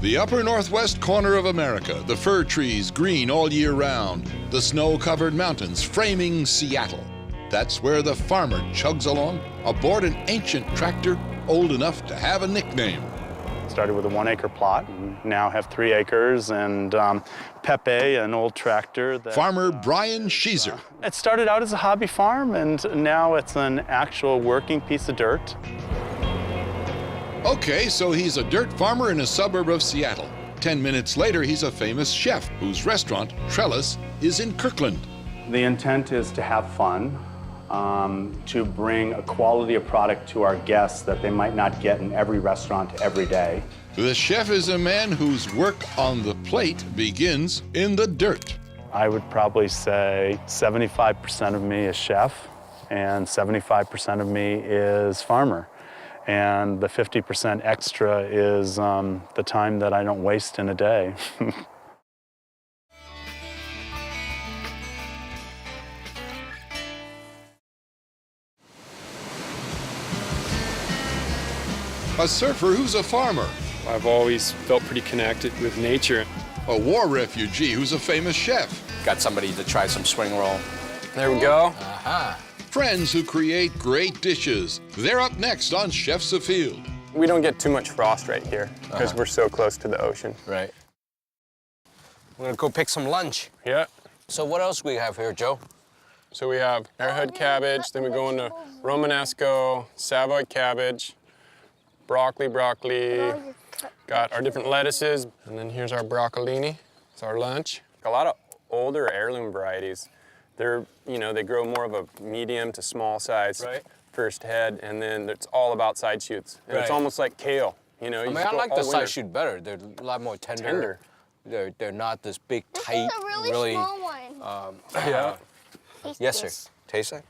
The upper northwest corner of America, the fir trees green all year round, the snow-covered mountains framing Seattle. That's where the farmer chugs along aboard an ancient tractor old enough to have a nickname. Started with a 1 acre plot, and now have 3 acres, and Pepe, an old tractor. Farmer Brian Sheezer. It started out as a hobby farm, and now it's an actual working piece of dirt. Okay, so he's a dirt farmer in a suburb of Seattle. 10 minutes later, he's a famous chef whose restaurant, Trellis, is in Kirkland. The intent is to have fun, to bring a quality of product to our guests that they might not get in every restaurant every day. The chef is a man whose work on the plate begins in the dirt. I would probably say 75% of me is chef, and 75% of me is farmer. And the 50% extra is the time that I don't waste in a day. A surfer who's a farmer. I've always felt pretty connected with nature. A war refugee who's a famous chef. Got somebody to try some spring roll. There we go. Aha. Friends who create great dishes. They're up next on Chefs Afield. We don't get too much frost right here because we're so close to the ocean. Right. We're gonna go pick some lunch. Yeah. So what else we have here, Joe? So we have airhead cabbage, then we go into Romanesco, Savoy cabbage, broccoli, got our different lettuces, and then here's our broccolini. It's our lunch. A lot of older heirloom varieties. They're, you know, they grow more of a medium to small size first head, and then it's all about side shoots. And it's almost like kale, you know. I mean, I like the side shoot better. They're a lot more tender. They're not this big, tight, This is a really small one. Yeah. Yes, sir. Taste it.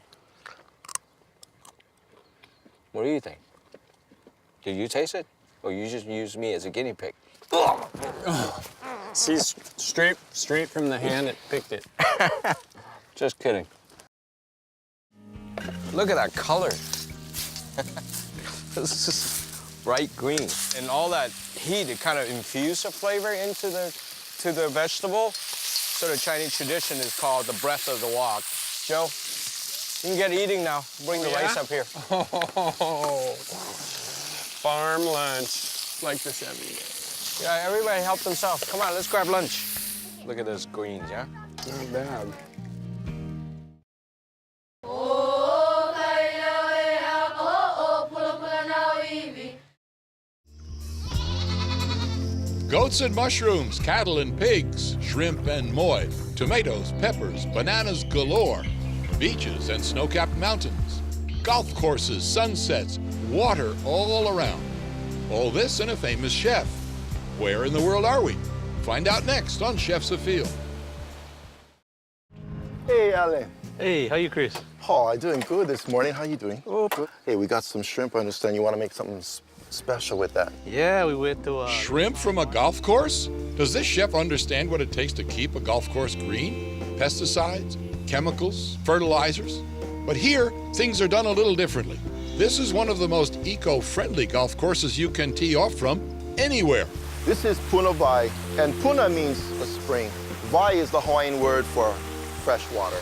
What do you think? Did you taste it? Or you just use me as a guinea pig? See, straight from the hand, it picked it. Just kidding. Look at that color. This is bright green. And all that heat, it kind of infused the flavor into the vegetable. So the Chinese tradition is called the breath of the wok. Joe, you can get eating now. Bring the rice up here. Oh, farm lunch, like this every day. Yeah, everybody help themselves. Come on, let's grab lunch. Look at those greens, yeah? Not bad. Goats and mushrooms, cattle and pigs, shrimp and moi, tomatoes, peppers, bananas galore, beaches and snow-capped mountains, golf courses, sunsets, water all around. All this and a famous chef. Where in the world are we? Find out next on Chefs Afield. Hey, Alan. Hey, how you, Chris? Oh, I'm doing good this morning. How you doing? Oh, good. Hey, we got some shrimp. I understand you want to make something special with that. Yeah, we went to Shrimp from a golf course? Does this chef understand what it takes to keep a golf course green? Pesticides, chemicals, fertilizers? But here, things are done a little differently. This is one of the most eco-friendly golf courses you can tee off from anywhere. This is Puna Vai, and Puna means a spring. Vai is the Hawaiian word for fresh water.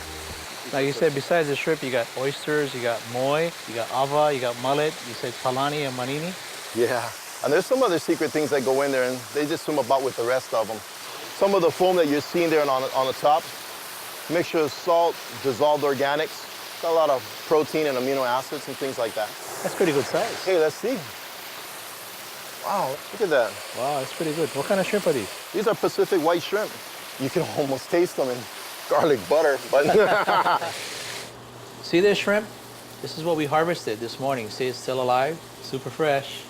Like you said, besides the shrimp, you got oysters, you got moi, you got ava, you got mullet, you said palani and manini. Yeah, and there's some other secret things that go in there, and they just swim about with the rest of them. Some of the foam that you're seeing there on the top, mixture of salt, dissolved organics, got a lot of protein and amino acids and things like that. That's pretty good size. Hey, let's see. Wow, look at that. Wow, that's pretty good. What kind of shrimp are these? These are Pacific white shrimp. You can almost taste them in garlic butter, but... See this shrimp? This is what we harvested this morning. See, it's still alive, super fresh.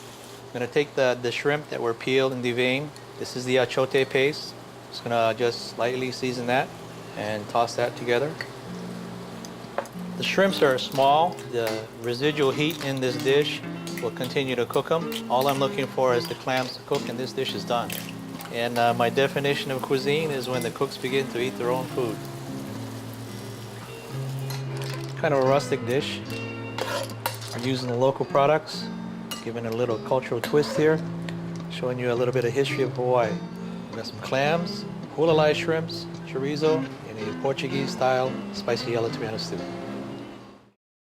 I'm gonna take the shrimp that were peeled and deveined. This is the achote paste. Just gonna just lightly season that and toss that together. The shrimps are small. The residual heat in this dish will continue to cook them. All I'm looking for is the clams to cook, and this dish is done. And my definition of cuisine is when the cooks begin to eat their own food. Kind of a rustic dish. I'm using the local products, giving it a little cultural twist here. showing you a little bit of history of Hawaii. We got some clams, hulalai shrimps, chorizo, and a Portuguese-style spicy yellow tomato stew.